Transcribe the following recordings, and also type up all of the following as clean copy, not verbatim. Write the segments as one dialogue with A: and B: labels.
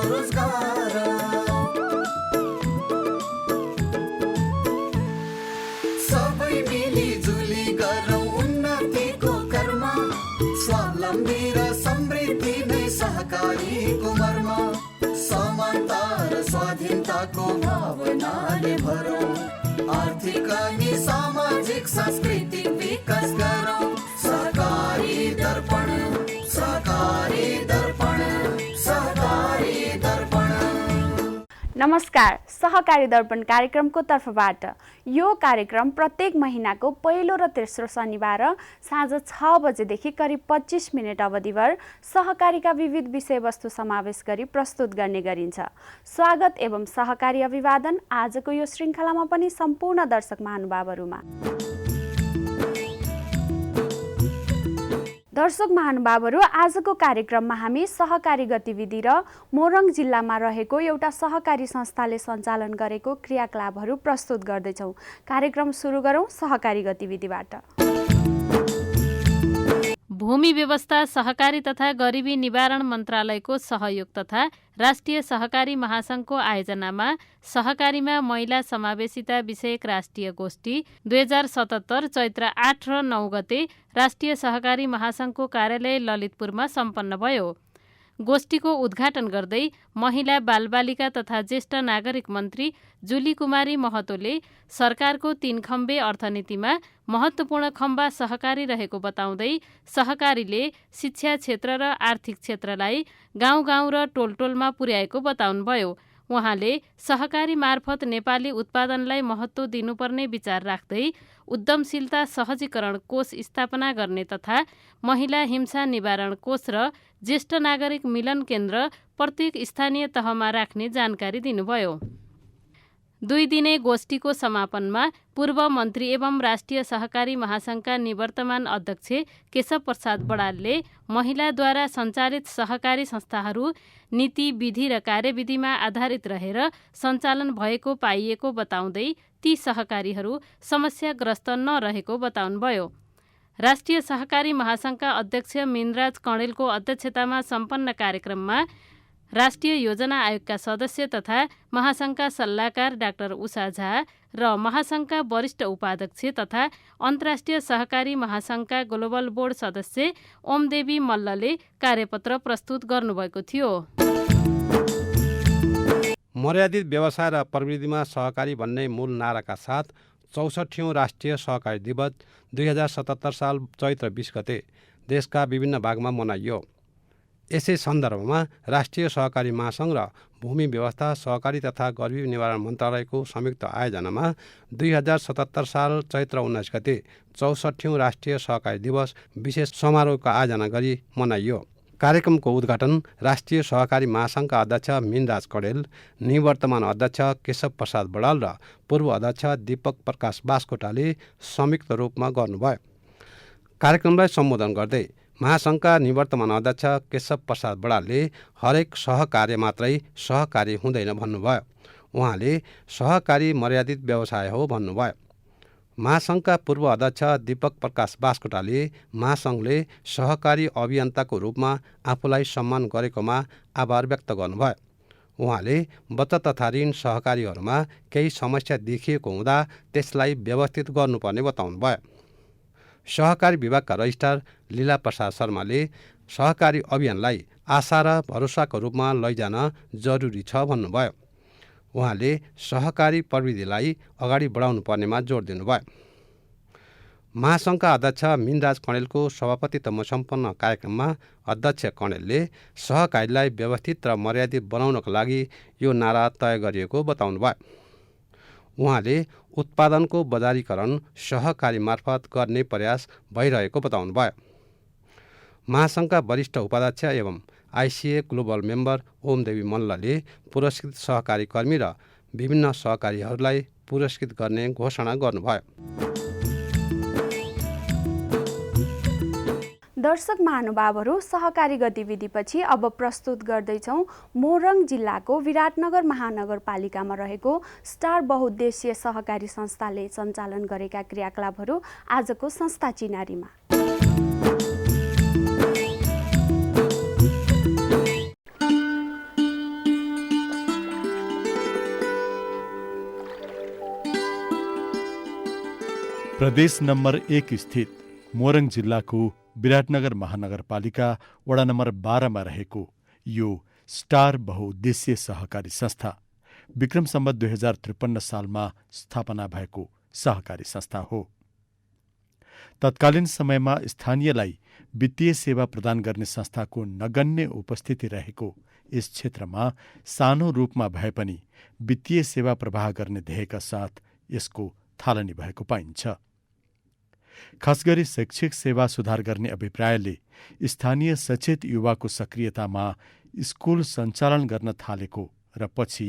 A: स्वरोजगार। सबै मिलिजुली गरौँ उन्नतिको कर्म, स्वावलम्बी र समृद्धि नै सहकारीको मर्म। समानता र स्वाधीनताको भावनाले भरौँ, आर्थिक अनि सामाजिक सांस्कृतिक विकास गरौँ। सहकारी दर्पण, सहकारी दर्पण, सहकारी दर्पण।
B: नमस्कार, सहकारी दर्पण कार्यक्रमको तर्फबाट यो कार्यक्रम प्रत्येक महिनाको पहिलो र तेस्रो शनिबार साँझ 6 बजेदेखि करिब 25 मिनट अवधिभर सहकारीका विविध विषयवस्तु समावेश गरी प्रस्तुत गर्ने गरिन्छ। स्वागत एवं सहकारी अभिवादन आजको यो श्रृङ्खलामा पनि सम्पूर्ण दर्शक महानुभावहरूमा। दर्शक महानुभावहरू, आजको कार्यक्रममा हामी सहकारी गतिविधि र मोरङ जिल्लामा रहेको एउटा सहकारी संस्थाले सञ्चालन गरेको क्रियाकलापहरू प्रस्तुत गर्दैछौँ। कार्यक्रम सुरु गरौँ सहकारी गतिविधिबाट।
C: भूमि व्यवस्था, सहकारी तथा गरिबी निवारण मन्त्रालयको सहयोग तथा राष्ट्रिय सहकारी महासङ्घको आयोजनामा सहकारीमा महिला समावेशिता विषयक राष्ट्रिय गोष्ठी 2077 चैत्र 8 र 9 गते राष्ट्रिय सहकारी महासङ्घको कार्यालय ललितपुरमा सम्पन्न भयो। गोष्ठीको उद्घाटन गर्दै महिला बालबालिका तथा ज्येष्ठ नागरिक मन्त्री जुली कुमारी महतोले सरकारको 3 खम्बे अर्थनीतिमा महत्त्वपूर्ण खम्बा सहकारी रहेको बताउँदै सहकारीले शिक्षा क्षेत्र र आर्थिक क्षेत्रलाई गाउँ र टोलटोलमा पुर्याएको बताउनुभयो। उहाँले सहकारी मार्फत नेपाली उत्पादनलाई महत्त्व दिनुपर्ने विचार राख्दै उद्यमशीलता सहजीकरण कोष स्थापना गर्ने तथा महिला हिंसा निवारण कोष र ज्येष्ठ नागरिक मिलन केन्द्र प्रत्येक स्थानीय तहमा राख्ने जानकारी दिनुभयो। 2 दिने गोष्ठीको समापनमा पूर्व मन्त्री एवं राष्ट्रिय सहकारी महासङ्घका निवर्तमान अध्यक्ष केशव प्रसाद बडालले महिलाद्वारा सञ्चालित सहकारी संस्थाहरू नीति, विधि र कार्यविधिमा आधारित रहेर सञ्चालन भएको पाइएको बताउँदै ती सहकारीहरू समस्याग्रस्त नरहेको बताउनुभयो। राष्ट्रिय सहकारी महासङ्घका अध्यक्ष मिनराज कणेलको अध्यक्षतामा सम्पन्न कार्यक्रममा राष्ट्रिय योजना आयोगका सदस्य तथा महासङ्घका सल्लाहकार डाक्टर उषा झा र महासङ्घका वरिष्ठ उपाध्यक्ष तथा अन्तर्राष्ट्रिय सहकारी महासङ्घका ग्लोबल बोर्ड सदस्य ओमदेवी मल्लले कार्यपत्र प्रस्तुत गर्नुभएको थियो।
D: मर्यादित व्यवसाय र प्रविधिमा सहकारी भन्ने मूल नाराका साथ 64औं राष्ट्रिय सहकारी दिवस 2077 साल चैत्र 20 गते देशका विभिन्न भागमा मनाइयो। यसै सन्दर्भमा राष्ट्रिय सहकारी महासङ्घ र भूमि व्यवस्था, सहकारी तथा गरिबी निवारण मन्त्रालयको संयुक्त आयोजनामा 2077 साल चैत्र 19 गते 64औं राष्ट्रिय सहकारी दिवस विशेष समारोहको आयोजना गरी मनाइयो। कार्यक्रमको उद्घाटन राष्ट्रिय सहकारी महासङ्घका अध्यक्ष मिनराज कणेल, निवर्तमान अध्यक्ष केशव प्रसाद बडाल र पूर्व अध्यक्ष दीपक प्रकाश बास्कोटाले संयुक्त रूपमा गर्नुभयो। कार्यक्रमलाई सम्बोधन गर्दै महासङ्घका निवर्तमान अध्यक्ष केशव प्रसाद बडालले हरेक सहकार्य मात्रै सहकारी हुँदैन भन्नुभयो। उहाँले सहकारी मर्यादित व्यवसाय हो भन्नुभयो। महासङ्घका पूर्व अध्यक्ष दीपक प्रकाश बास्कोटाले महासङ्घले सहकारी अभियन्ताको रूपमा आफूलाई सम्मान गरेकोमा आभार व्यक्त गर्नुभयो। उहाँले बचत तथा ऋण सहकारीहरूमा केही समस्या देखिएको हुँदा त्यसलाई व्यवस्थित गर्नुपर्ने बताउनुभयो। सहकारी विभागका रजिस्ट्रार लीला प्रसाद शर्माले सहकारी अभियानलाई आशा र भरोसाको रूपमा लैजान जरुरी छ भन्नुभयो। उहाँले सहकारी प्रविधिलाई अगाडि बढाउनु पर्नेमा जोड दिनुभयो। महासङ्घका अध्यक्ष मिनराज कणेलको सभापतित्वमा सम्पन्न कार्यक्रममा अध्यक्ष कणेलले सहकारीलाई व्यवस्थित र मर्यादित बनाउनका लागि यो नारा तय गरिएको बताउनुभयो। उहाँले उत्पादनको बजारीकरण सहकारी मार्फत गर्ने प्रयास भइरहेको बताउनुभयो। महासङ्घका वरिष्ठ उपाध्यक्ष एवं आइसिए ग्लोबल मेम्बर ओमदेवी मल्लले पुरस्कृत सहकारी कर्मी र विभिन्न सहकारीहरूलाई पुरस्कृत गर्ने घोषणा गर्नुभयो।
B: दर्शक महानुभावहरू, सहकारी गतिविधिपछि अब प्रस्तुत गर्दैछौँ मोरङ जिल्लाको विराटनगर महानगरपालिकामा रहेको स्टार बहुद्देश्य सहकारी संस्थाले सञ्चालन गरेका क्रियाकलापहरू आजको संस्था चिनारीमा।
E: प्रदेश नम्बर 1 स्थित मोरङ जिल्लाको विराटनगर महानगरपालिका वडा नम्बर 12मा रहेको यो स्टार बहुउद्देश्य सहकारी संस्था विक्रम सम्वत 2053 सालमा स्थापना भएको सहकारी संस्था हो। तत्कालीन समयमा स्थानीयलाई वित्तीय सेवा प्रदान गर्ने संस्थाको नगण्य उपस्थिति रहेको यस क्षेत्रमा सानो रूपमा भए पनि वित्तीय सेवा प्रवाह गर्ने ध्येयका साथ यसको थालनी भएको पाइन्छ। खासगरी शैक्षिक सेवा सुधार गर्ने अभिप्रायले स्थानीय सचेत युवाको सक्रियतामा स्कुल सञ्चालन गर्न थालेको र पछि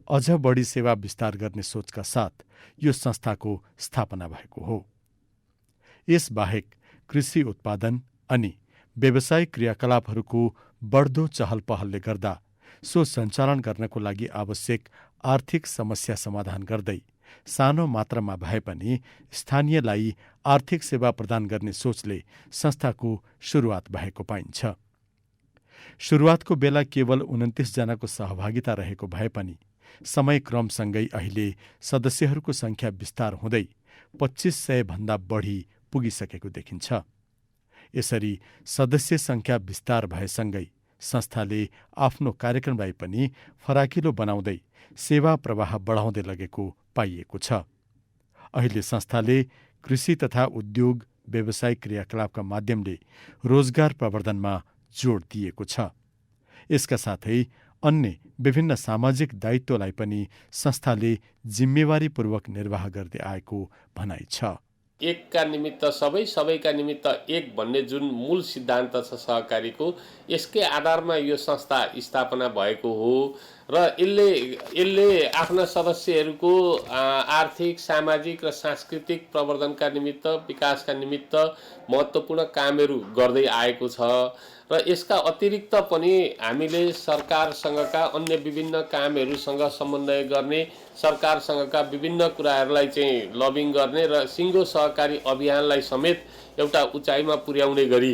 E: अझ बढी सेवा विस्तार गर्ने सोचका साथ यो संस्थाको स्थापना भएको हो। यसबाहेक कृषि उत्पादन अनि व्यावसायिक क्रियाकलापहरूको बढ्दो चहल पहलले गर्दा सो सञ्चालन गर्नको लागि आवश्यक आर्थिक समस्या समाधान गर्दै सानो मात्रामा भए पनि स्थानीयलाई आर्थिक सेवा प्रदान गर्ने सोचले संस्थाको सुरुवात भएको पाइन्छ। सुरुवातको बेला केवल 29 जनाको सहभागिता रहेको भए पनि समय क्रमसँगै अहिले सदस्यहरूको संख्या विस्तार हुँदै 2500 भन्दा बढी पुगिसकेको देखिन्छ। यसरी सदस्य संख्या विस्तार भएसँगै संस्थाले आफ्नो कार्यक्रमलाई पनि फराकिलो बनाउँदै सेवा प्रवाह बढाउँदै लगेको पाइएको छ। अहिले संस्थाले कृषि तथा उद्योग व्यावसायिक क्रियाकलापका माध्यमले रोजगार प्रवर्धनमा जोड दिएको छ। यसका साथै अन्य विभिन्न सामाजिक दायित्वलाई पनि संस्थाले जिम्मेवारीपूर्वक निर्वाह गर्दै आएको भनाइ छ।
F: एकका निमित्त सबैका निमित्त एक भन्ने जुन मूल सिद्धान्त छ सहकारीको, यसकै आधारमा यो संस्था स्थापना भएको हो र यसले आफ्ना सदस्यहरूको आर्थिक, सामाजिक र सांस्कृतिक प्रवर्धनका निमित्त, विकासका निमित्त महत्त्वपूर्ण कामहरू गर्दै आएको छ र यसका अतिरिक्त पनि हामीले सरकारसँगका अन्य विभिन्न कामहरूसँग समन्वय गर्ने, सरकारसँगका विभिन्न कुराहरूलाई चाहिँ लबिङ गर्ने र सिङ्गो सहकारी अभियानलाई समेत एउटा उचाइमा पुर्याउने गरी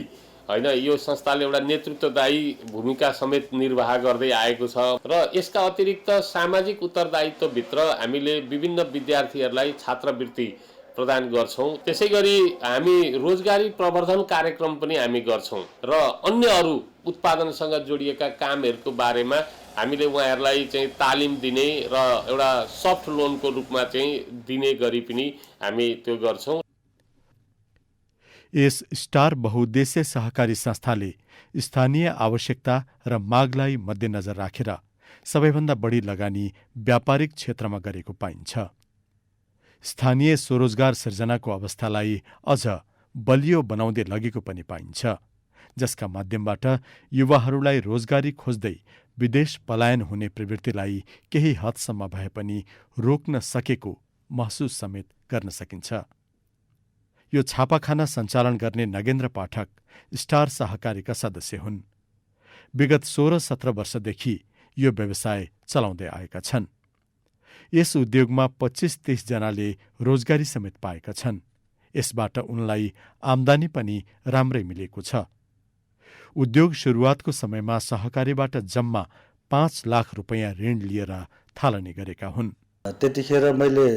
F: हैन यो संस्थाले एउटा नेतृत्वदायी भूमिका समेत निर्वाह गर्दै आएको छ र यसका अतिरिक्त सामाजिक उत्तरदायित्वभित्र हामीले विभिन्न विद्यार्थीहरूलाई छात्रवृत्ति प्रदान गर्छौं। त्यसैगरी हामी रोजगारी प्रवर्धन कार्यक्रम पनि हामी गर्छौं र अन्य अरू उत्पादनसँग जोडिएका कामहरूको बारेमा हामीले उहाँहरूलाई चाहिँ तालिम दिने र एउटा सफ्ट लोनको रूपमा चाहिँ दिने गरी पनि हामी त्यो गर्छौं।
E: यस स्टार बहुउद्देश्य सहकारी संस्थाले स्थानीय आवश्यकता र मागलाई मध्यनजर राखेर सबैभन्दा बढी लगानी व्यापारिक क्षेत्रमा गरेको पाइन्छ। स्थानीय स्वरोजगार सिर्जनाको अवस्थालाई अझ बलियो बनाउँदै लगेको पनि पाइन्छ, जसका माध्यमबाट युवाहरूलाई रोजगारी खोज्दै विदेश पलायन हुने प्रवृत्तिलाई केही हदसम्म भए पनि रोक्न सकेको महसुस समेत गर्न सकिन्छ। यो छापाखाना सञ्चालन गर्ने नगेन्द्र पाठक स्टार सहकारीका सदस्य हुन्। विगत 16-17 वर्षदेखि यो व्यवसाय चलाउँदै आएका छन्। यस उद्योगमा 25-30 जनाले रोजगारी समेत पाएका छन्। यसबाट उनलाई आम्दानी पनि राम्रै मिलेको छ। उद्योग सुरुवातको समयमा सहकारीबाट जम्मा 5 लाख रुपैयाँ ऋण लिएर थालनी गरेका हुन्।
G: त्यतिखेर मैले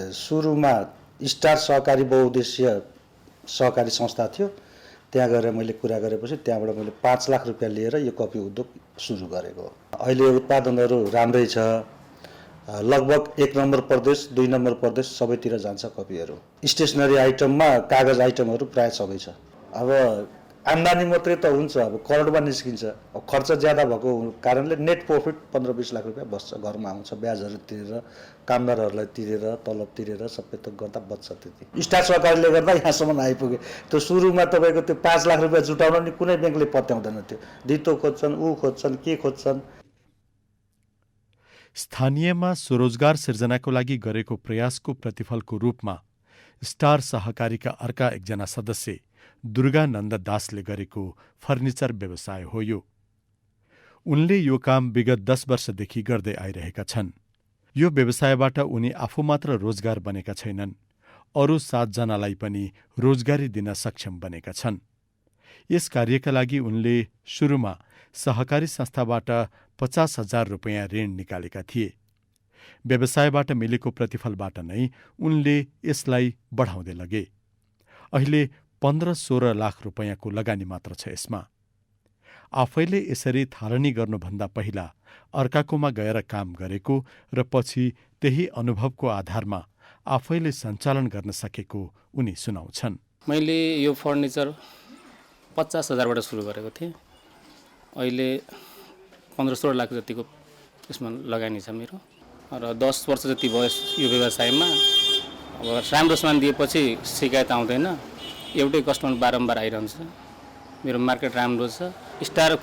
G: सुरुमा स्टार सहकारी बहुउद्देश्य सहकारी संस्था थियो, त्यहाँ गएर मैले कुरा गरेपछि त्यहाँबाट मैले 5 लाख रुपियाँ लिएर यो कफी उद्योग सुरु गरेको। अहिले उत्पादनहरू राम्रै छ। लगभग 1 नम्बर प्रदेश, 2 नम्बर प्रदेश सबैतिर जान्छ कफीहरू। स्टेसनरी आइटममा कागज आइटमहरू प्राय सबै छ। अब आम्दानी मात्रै त हुन्छ, अब करोडमा निस्किन्छ। अब खर्च ज्यादा भएको कारणले नेट प्रफिट 15-20 लाख रुपियाँ बस्छ, घरमा आउँछ। ब्याजहरू तिरेर, कामदारहरूलाई तिरेर, तलब तिरेर सबै त गर्दा बच्छ। त्यति स्टार सहकारीले गर्दा यहाँसम्म आइपुगे। त्यो सुरुमा तपाईँको त्यो 5 लाख रुपियाँ जुटाउन नि कुनै ब्याङ्कले पत्याउँदैन थियो। धितो खोज्छन्, खोज्छन्, के खोज्छन्।
E: स्थानीयमा स्वरोजगार सिर्जनाको लागि गरेको प्रयासको प्रतिफलको रूपमा स्टार सहकारीका अर्का एकजना सदस्य दुर्गानन्द दासले गरेको फर्निचर व्यवसाय हो यो। उनले यो काम विगत 10 वर्षदेखि गर्दै आइरहेका छन्। यो व्यवसायबाट उनी आफू मात्र रोजगार बनेका छैनन्, अरू 7 जनालाई पनि रोजगारी दिन सक्षम बनेका छन्। यस कार्यका लागि उनले सुरुमा सहकारी संस्थाबाट 50,000 रुपैयाँ ऋण निकालेका थिए। व्यवसायबाट मिलेको प्रतिफलबाट नै उनले यसलाई बढाउँदै लगे। अहिले 15-16 लाख रुपैयाँको लगानी मात्र छ यसमा। आफैले यसरी थालनी गर्नुभन्दा पहिला अर्काकोमा गएर काम गरेको र पछि त्यही अनुभवको आधारमा आफैले सञ्चालन गर्न सकेको उनी सुनाउँछन्।
H: मैले यो फर्निचर 50,000बाट सुरु गरेको थिएँ। अहिले 15-16 लाख जतिको यसमा लगानी छ मेरो र 10 वर्ष जति भयो यो व्यवसायमा। अब राम्रो सामान दिएपछि शिकायत आउँदैन, एउटै कस्टमर बारम्बार आइरहन्छ। मेरो मार्केट राम्रो छ। स्टार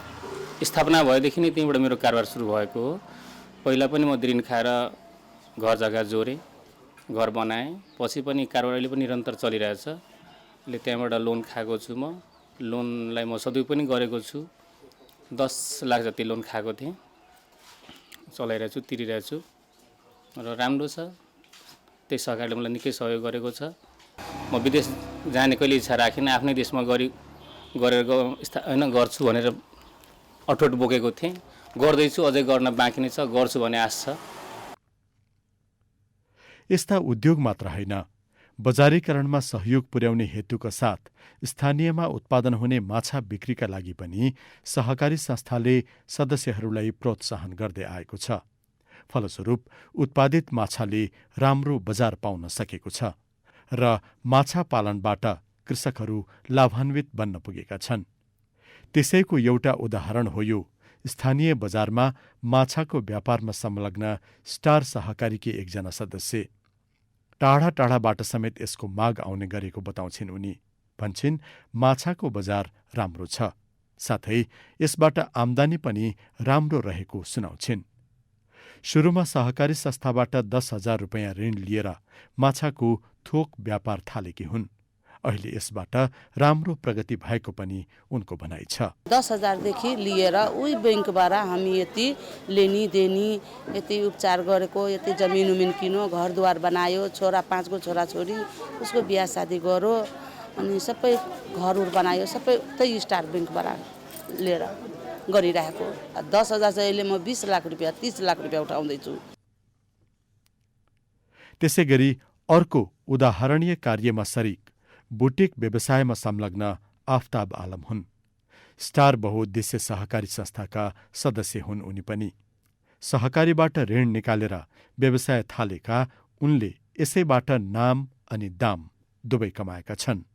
H: स्थापना भएदेखि नै त्यहीँबाट मेरो कारोबार सुरु भएको हो। पहिला पनि म ऋण खाएर घर जग्गा जोडेँ, घर बनाएँ, पछि पनि कारोबार अहिले पनि निरन्तर चलिरहेछ। अहिले त्यहाँबाट लोन खाएको छु। म लोनलाई म सदुपयोग पनि गरेको छु। 10 लाख जति लोन खाएको थिएँ, चलाइरहेको छु, तिरिरहेको छु र राम्रो छ। त्यही सहकारीले मलाई निकै सहयोग गरेको छ। म विदेश जाने कहिले इच्छा राखिनँ, आफ्नै देशमा गरेर होइन गर्छु भनेर अठोट बोकेको थिएँ। गर्दैछु, अझै गर्न बाँकी नै छ, गर्छु भन्ने आश छ।
E: यस्ता उद्योग मात्र होइन, बजारीकरणमा सहयोग पुर्याउने हेतुका साथ स्थानीयमा उत्पादन हुने माछा बिक्रीका लागि पनि सहकारी संस्थाले सदस्यहरूलाई प्रोत्साहन गर्दै आएको छ। फलस्वरूप उत्पादित माछाले राम्रो बजार पाउन सकेको छ र माछा पालनबाट कृषकहरू लाभान्वित बन्न पुगेका छन्। त्यसैको एउटा उदाहरण हो यो स्थानीय बजारमा माछाको व्यापारमा संलग्न स्टार सहकारीकी एकजना सदस्य। टाढा टाढाबाट समेत यसको माग आउने गरेको बताउँछिन् उनी। भन्छिन् माछाको बजार राम्रो छ, साथै यसबाट आम्दानी पनि राम्रो रहेको सुनाउँछिन्। सुरुमा सहकारी संस्थाबाट 10,000 रुपैयाँ ऋण लिएर माछाको थोक व्यापार थालेकी हुन्। अहिले यसबाट राम्रो प्रगति भएको पनि उनको भनाइ छ।
I: 10,000 देखि लिएर उही बैंकबाट हामी यति लेनी देनी, यति उपचार गरेको, यति जमिन उमिन किनो, घरद्वार बनायो, 5 गो छोरा छोरी, उसको बिहा शादी गरो, अनि सबै घरहरू बनायो, सबै त्यही स्टार बैंकबाट लिएर गरिरहेको। 10,000 चाहिँ अहिले म 20 लाख रुपियाँ 30 लाख रुपियाँ उठाउँदैछु।
E: त्यसै गरी अर्को उदाहरणीय कार्यमा सरिक बुटिक व्यवसायमा संलग्न आफ्ताब आलम हुन्। स्टार बहुउद्देश्य सहकारी संस्थाका सदस्य हुन् उनी पनि। सहकारीबाट ऋण निकालेर व्यवसाय थालेका उनले यसैबाट नाम अनि दाम दुवै कमाएका छन्।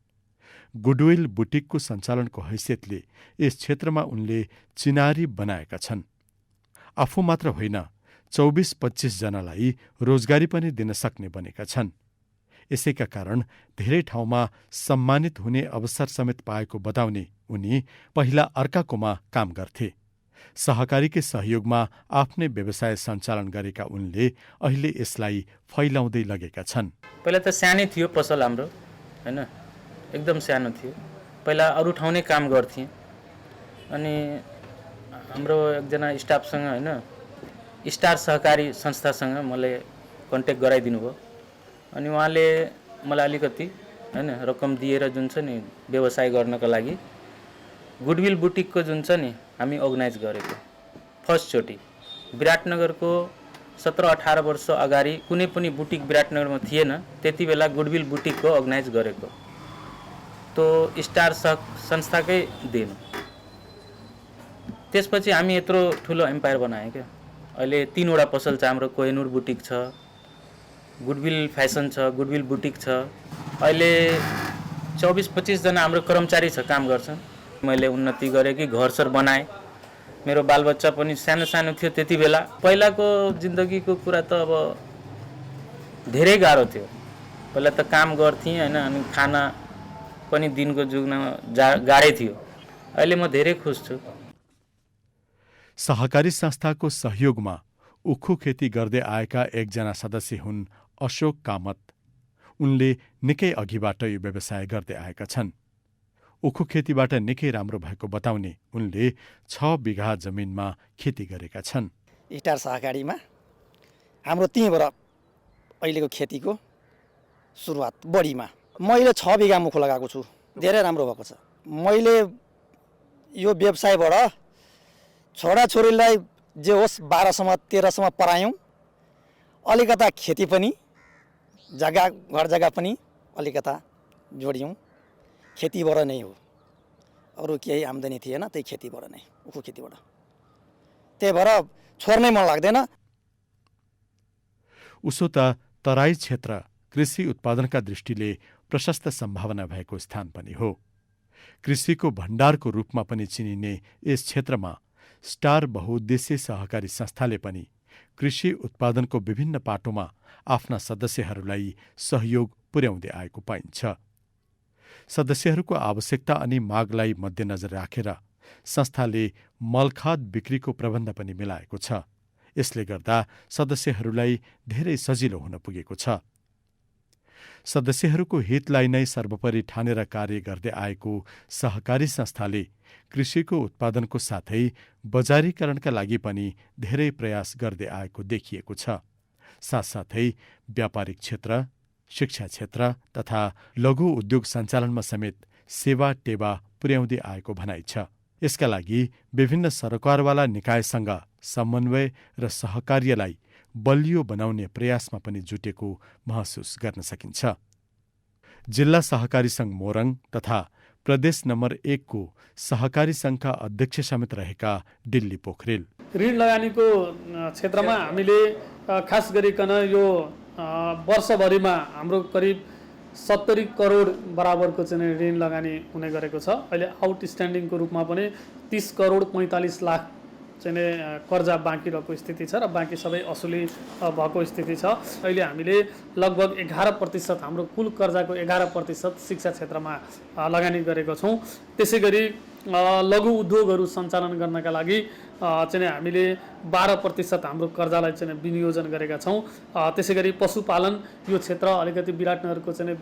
E: गुडविल बुटिकको सञ्चालनको हैसियतले यस क्षेत्रमा उनले चिनारी बनाएका छन्। आफू मात्र होइन, 24-25 जनालाई रोजगारी पनि दिन सक्ने बनेका छन्। यसैका कारण धेरै ठाउँमा सम्मानित हुने अवसर समेत पाएको बताउने उनी पहिला अर्काकोमा काम गर्थे। सहकारीकै सहयोगमा आफ्नै व्यवसाय सञ्चालन गरेका उनले अहिले यसलाई फैलाउँदै लगेका छन्।
H: पहिला त सानै थियो पसल हाम्रो, हैन, एकदम सानो थियो। पहिला अरू ठाउँ नै काम गर्थेँ। अनि हाम्रो एकजना स्टाफसँग हैन स्टार सहकारी संस्थासँग मलाई कन्ट्याक्ट गराइदिनु भयो। अनि उहाँले मलाई अलिकति हैन रकम दिएर जुन छ नि व्यवसाय गर्नको लागि गुडविल बुटिकको जुन छ नि हामी अर्गनाइज गरेको फर्स्टचोटि। विराटनगरको 17-18 वर्ष अगाडि कुनै पनि बुटिक विराटनगरमा थिएन। त्यति बेला गुडविल बुटिकको अर्गनाइज गरेको तो स्टार संस्थाकै देन। त्यसपछि हामी यत्रो ठुलो एम्पायर बनायौँ क्या। अहिले 3वटा पसल छ हाम्रो। कोहिनुर बुटिक छ, गुडविल फ्यासन छ, गुडविल बुटिक छ। अहिले 24-25 जना हाम्रो कर्मचारी छ, काम गर्छन्। मैले उन्नति गरेँ कि घरसर बनाएँ। मेरो बालबच्चा पनि सानो सानो थियो त्यति बेला। पहिलाको जिन्दगीको कुरा त अब धेरै गाह्रो थियो। पहिला त काम गर्थेँ हैन, अनि खाना पनि दिनको जुग्न गाह्रै थियो। अहिले म धेरै खुस छु।
E: सहकारी संस्थाको सहयोगमा उखु खेती गर्दै आएका एकजना सदस्य हुन् अशोक कामत। उनले निकै अघिबाट यो व्यवसाय गर्दै आएका छन्। उखु खेतीबाट निकै राम्रो भएको बताउने उनले 6 बिघा जमिनमा खेती गरेका छन्।
J: स्टार सहकारीमा हाम्रो त्यहीँबाट अहिलेको खेतीको सुरुवात बढीमा मैले 6 बिघा मुख लगाएको छु। धेरै राम्रो भएको छ। मैले यो व्यवसायबाट छोराछोरीलाई जे होस् 12सम्म 13सम्म पढायौँ। अलिकता खेती पनि जग्गा घर जग्गा पनि अलिकता जोड्यौँ। खेतीबाट नै हो, अरू केही आम्दानी थिएन, त्यही खेतीबाट नै, उखु खेतीबाट। त्यही भएर छोड्नै मन लाग्दैन।
E: उसो त तराई क्षेत्र कृषि उत्पादनका दृष्टिले प्रशस्त सम्भावना भएको स्थान पनि हो। कृषिको भण्डारको रूपमा पनि चिनिने यस क्षेत्रमा स्टार बहुउद्देश्य सहकारी संस्थाले पनि कृषि उत्पादनको विभिन्न पाटोमा आफ्ना सदस्यहरूलाई सहयोग पुर्याउँदै आएको पाइन्छ। सदस्यहरूको आवश्यकता अनि मागलाई मध्यनजर राखेर संस्थाले मलखाद बिक्रीको प्रबन्ध पनि मिलाएको छ। यसले गर्दा सदस्यहरूलाई धेरै सजिलो हुन पुगेको छ। सदस्यहरूको हितलाई नै सर्वोपरि ठानेर कार्य गर्दै आएको सहकारी संस्थाले कृषिको उत्पादनको साथै बजारीकरणका लागि पनि धेरै प्रयास गर्दै आएको देखिएको छ। साथसाथै व्यापारिक क्षेत्र, शिक्षा क्षेत्र तथा लघु उद्योग सञ्चालनमा समेत सेवा टेवा पुर्याउँदै आएको भनाइ छ। यसका लागि विभिन्न सरकारवाला निकायसँग समन्वय र सहकार्यलाई बलियो बनाउने प्रयासमा पनि जुटेको महसुस गर्न सकिन्छ। जिल्ला सहकारी सङ्घ मोरङ तथा प्रदेश नम्बर 1 को सहकारी सङ्घका अध्यक्ष समेत रहेका डिल्ली पोखरेल,
K: ऋण लगानीको क्षेत्रमा हामीले खास गरिकन यो वर्षभरिमा हाम्रो करिब 70 करोड बराबरको चाहिँ ऋण लगानी हुने गरेको छ। अहिले आउटस्ट्यान्डिङको रूपमा पनि 30 करोड 45 लाख चाहिँ कर्जा बाँकी रहेको स्थिति छ र बाँकी सबै असुली भएको स्थिति छ। अहिले हामीले लगभग 11% हाम्रो कुल कर्जाको 11% शिक्षा क्षेत्रमा लगानी गरेको छौँ। त्यसै गरी लघु उद्योगहरू सञ्चालन गर्नका लागि चाहिँ हामीले 12% हाम्रो कर्जालाई चाहिँ विनियोजन गरेका छौँ। त्यसै गरी पशुपालन यो क्षेत्र अलिकति विराटनगरको चाहिँ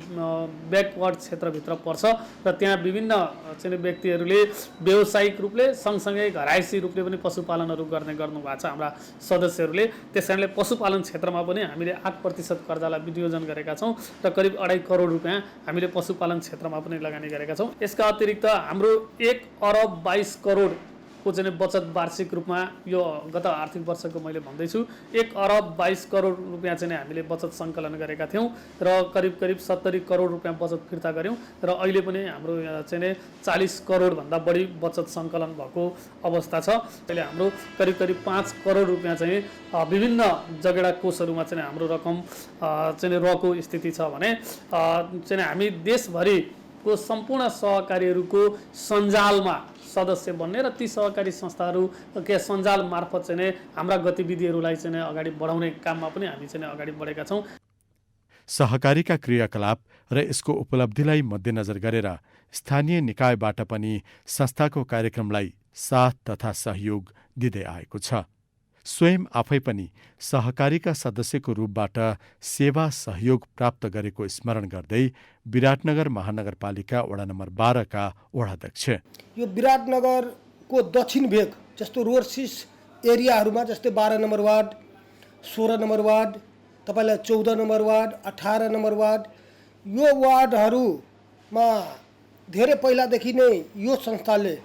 K: ब्याकवर्ड क्षेत्रभित्र पर्छ र त्यहाँ विभिन्न चाहिँ व्यक्तिहरूले व्यावसायिक रूपले सँगसँगै घरायसी रूपले पनि पशुपालनहरू गर्नुभएको छ हाम्रा सदस्यहरूले। त्यस कारणले पशुपालन क्षेत्रमा पनि हामीले 8% कर्जालाई विनियोजन गरेका छौँ र करिब 2.5 करोड रुपियाँ हामीले पशुपालन क्षेत्रमा पनि लगानी गरेका छौँ। यसका अतिरिक्त हाम्रो 1 अरब 22 करोड को चाहिँ बचत वार्षिक रूपमा यो गत आर्थिक वर्षको मैले भन्दैछु 1 अरब 22 करोड रुपियाँ चाहिँ हामीले बचत सङ्कलन गरेका थियौँ र करिब 70 करोड रुपियाँ बचत फिर्ता गऱ्यौँ र अहिले पनि हाम्रो चाहिँ 40 करोडभन्दा बढी बचत सङ्कलन भएको अवस्था छ। अहिले हाम्रो करिब 5 करोड रुपियाँ चाहिँ विभिन्न जगेडा कोषहरूमा चाहिँ हाम्रो रकम चाहिँ रहेको स्थिति छ भने चाहिँ हामी देशभरिको सम्पूर्ण सहकारीहरूको सञ्जालमा सदस्य बन्ने र ती सहकारी संस्थाहरू के सञ्जाल मार्फत चाहिँ हाम्रा गतिविधिहरूलाई चाहिँ अगाडि बढाउने काममा पनि हामी चाहिँ अगाडि बढेका छौँ।
E: सहकारीका क्रियाकलाप र यसको उपलब्धिलाई मध्यनजर गरेर स्थानीय निकायबाट पनि संस्थाको कार्यक्रमलाई साथ तथा सहयोग दिँदै आएको छ। स्वयं आफै पनि सहकारीका सदस्यको रूपबाट सेवा सहयोग प्राप्त गरेको स्मरण गर्दै विराटनगर महानगरपालिका वडा नम्बर 12 का वडाध्यक्ष,
L: यो विराटनगरको दक्षिण भेग जस्तो रोडसिस एरियाहरूमा जस्तै 12 नम्बर वार्ड, 16 नम्बर वार्ड, तपाईँलाई 14 नम्बर वार्ड, 18 नम्बर वार्ड, यो वार्डहरूमा धेरै पहिलादेखि नै यो संस्थाले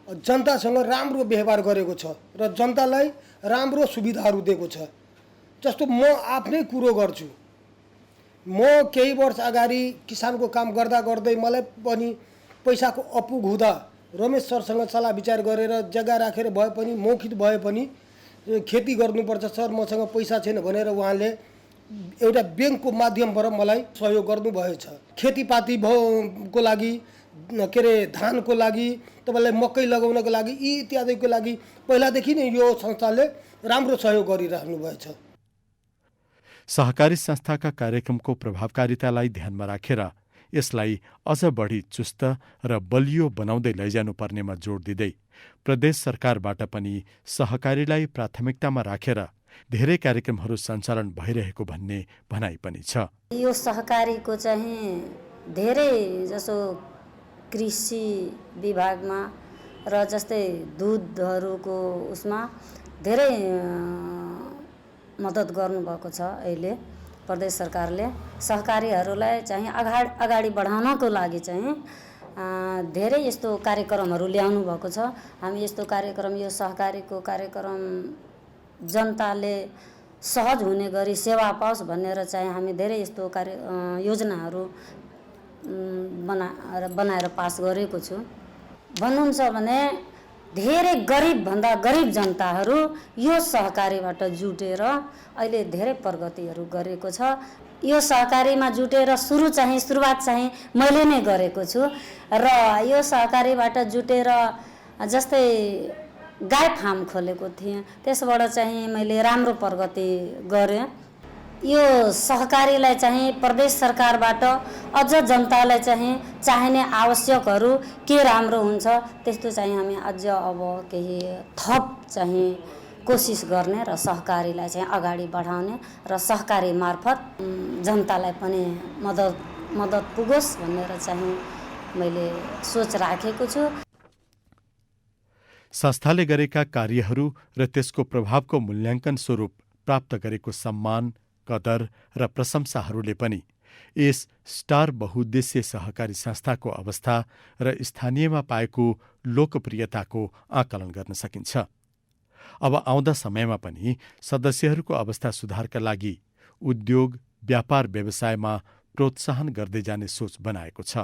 L: जनतासँग राम्रो व्यवहार गरेको छ र जनतालाई राम्रो सुविधाहरू दिएको छ। जस्तो म आफ्नै कुरो गर्छु, म केही वर्ष अगाडि किसानको काम गर्दा गर्दै मलाई पनि पैसाको अपुग हुँदा रमेश सरसँग सल्लाह विचार गरेर जग्गा राखेर भए पनि मौखित भए पनि खेती गर्नुपर्छ सर, मसँग पैसा छैन भनेर उहाँले एउटा ब्याङ्कको माध्यमबाट मलाई सहयोग गर्नुभएछ। खेतीपाती को लागि के अरे धानको लागि, तपाईँलाई मकै लगाउनको लागि, यी इत्यादिको लागि पहिलादेखि नै यो संस्थाले राम्रो सहयोग गरिरहनु भएछ।
E: सहकारी संस्थाका कार्यक्रमको प्रभावकारितालाई ध्यानमा राखेर यसलाई अझ बढी चुस्त र बलियो बनाउँदै लैजानुपर्नेमा जोड दिँदै प्रदेश सरकारबाट पनि सहकारीलाई प्राथमिकतामा राखेर धेरै कार्यक्रमहरू सञ्चालन भइरहेको भन्ने भनाइ पनि छ।
M: यो सहकारीको चाहिँ धेरै जसो कृषि विभागमा र जस्तै दुधहरूको उसमा धेरै मद्दत गर्नुभएको छ। अहिले प्रदेश सरकारले सहकारीहरूलाई चाहिँ अगाडि बढाउनको लागि चाहिँ धेरै यस्तो कार्यक्रमहरू ल्याउनु भएको छ। हामी यस्तो कार्यक्रम, यो सहकारीको कार्यक्रम जनताले सहज हुने गरी सेवा पाओस् भनेर चाहिँ हामी धेरै यस्तो योजनाहरू बनाएर पास गरेको छु। भन्नुहुन्छ भने धेरै गरिबभन्दा गरिब जनताहरू यो सहकारीबाट जुटेर अहिले धेरै प्रगतिहरू गरेको छ। यो सहकारीमा जुटेर सुरुवात चाहिँ मैले नै गरेको छु र यो सहकारीबाट जुटेर जस्तै गाई फार्म खोलेको थिएँ, त्यसबाट चाहिँ मैले राम्रो प्रगति गरेँ। यो सहकारीलाई चाहिँ प्रदेश सरकारबाट अझ जनतालाई चाहिँ चाहिने आवश्यकहरू के राम्रो हुन्छ त्यस्तो चाहिँ हामी अझ अब केही थप चाहिँ कोसिस गर्ने र सहकारीलाई चाहिँ अगाडि बढाउने र सहकारी मार्फत जनतालाई पनि मद्दत पुगोस् भनेर चाहिँ मैले सोच राखेको छु।
E: संस्थाले गरेका कार्यहरू र त्यसको प्रभावको मूल्याङ्कन स्वरूप प्राप्त गरेको सम्मान, कदर र प्रशंसाहरूले पनि यस स्टार बहुद्देश्य सहकारी संस्थाको अवस्था र स्थानीयमा पाएको लोकप्रियताको आकलन गर्न सकिन्छ। अब आउँदा समयमा पनि सदस्यहरूको अवस्था सुधारका लागि उद्योग, व्यापार व्यवसायमा प्रोत्साहन गर्दै जाने सोच बनाएको छ।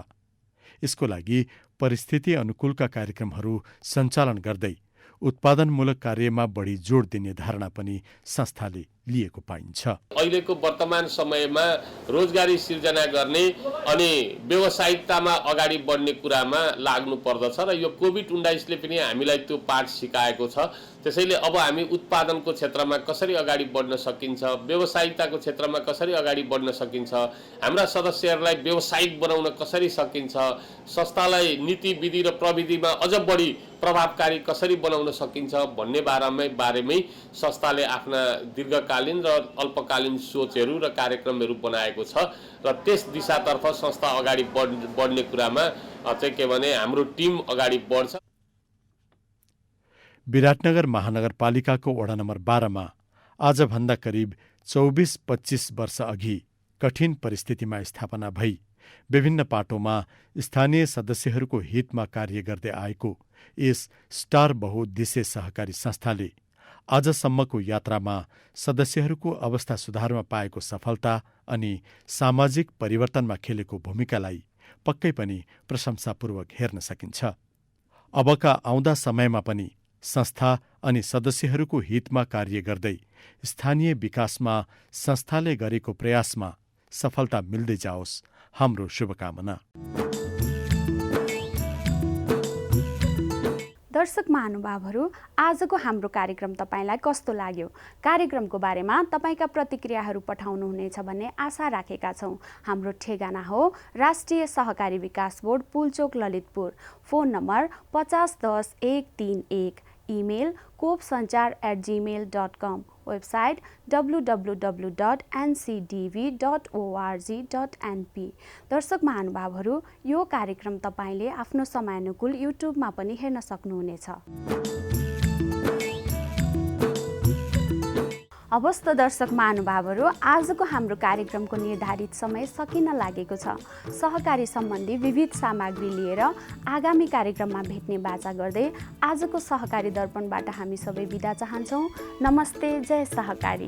E: यसको लागि परिस्थिति अनुकूलका कार्यक्रमहरू सञ्चालन गर्दै उत्पादनमूलक कार्यमा बढी जोड दिने धारणा पनि संस्थाले लिएको पाइन्छ।
F: अहिलेको वर्तमान समयमा रोजगारी सिर्जना गर्ने अनि व्यावसायिकतामा अगाडि बढ्ने कुरामा लाग्नु पर्दछ र यो कोभिड-19ले पनि हामीलाई त्यो पाठ सिकाएको छ। त्यसैले अब हामी उत्पादनको क्षेत्रमा कसरी अगाडि बढ्न सकिन्छ, व्यावसायिकताको क्षेत्रमा कसरी अगाडि बढ्न सकिन्छ, हाम्रा सदस्यहरूलाई व्यावसायिक बनाउन कसरी सकिन्छ, संस्थालाई नीति विधि र प्रविधिमा अझ बढी प्रभावकारी कसरी बनाउन सकिन्छ भन्ने बारेमै संस्थाले आफ्ना दीर्घकालीन र अल्पकालीन सोचहरू र कार्यक्रमहरू बनाएको छ र त्यस दिशातर्फ संस्था अगाडि बढ्ने कुरामा चाहिँ के भने हाम्रो टिम अगाडि बढ्छ।
E: विराटनगर महानगरपालिकाको वडा नम्बर 12 मा आजभन्दा करिब 24-25 वर्ष अघि कठिन परिस्थितिमा स्थापना भई विभिन्न पाटोमा स्थानीय सदस्यहरूको हितमा कार्य गर्दै आएको यस स्टार बहुद्देश्य सहकारी संस्थाले आजसम्मको यात्रामा सदस्यहरूको अवस्था सुधारमा पाएको सफलता अनि सामाजिक परिवर्तनमा खेलेको भूमिकालाई पक्कै पनि प्रशंसापूर्वक हेर्न सकिन्छ। अबका आउँदा समयमा पनि संस्था अनि सदस्यहरूको हितमा कार्य गर्दै स्थानीय विकासमा संस्थाले गरेको प्रयासमा सफलता मिल्दै जाओस्, हाम्रो शुभकामना।
B: दर्शक महानुभावहरू, आजको हाम्रो कार्यक्रम तपाईलाई कस्तो लाग्यो? कार्यक्रमको बारेमा तपाईका प्रतिक्रियाहरू पठाउनुहुनेछ भन्ने आशा राखेका छौँ। हाम्रो ठेगाना हो राष्ट्रिय सहकारी विकास board, Pulchowk, Lalitpur. Phone number 5010-131, email kopsanchar@gmail.com, website www.ncdv.org.np। दर्शक महानुभावहरू, यो कार्यक्रम तपाईले आफ्नो समयानुकूल युट्युबमा पनि हेर्न सक्नुहुनेछ। अवस्थ दर्शक महानुभावहरू, आजको हाम्रो कार्यक्रमको निर्धारित समय सकिन लागेको छ। सहकारी सम्बन्धी विविध सामग्री लिएर आगामी कार्यक्रममा भेट्ने बाचा गर्दै आजको सहकारी दर्पणबाट हामी सबै बिदा चाहन्छौँ। नमस्ते, जय सहकारी।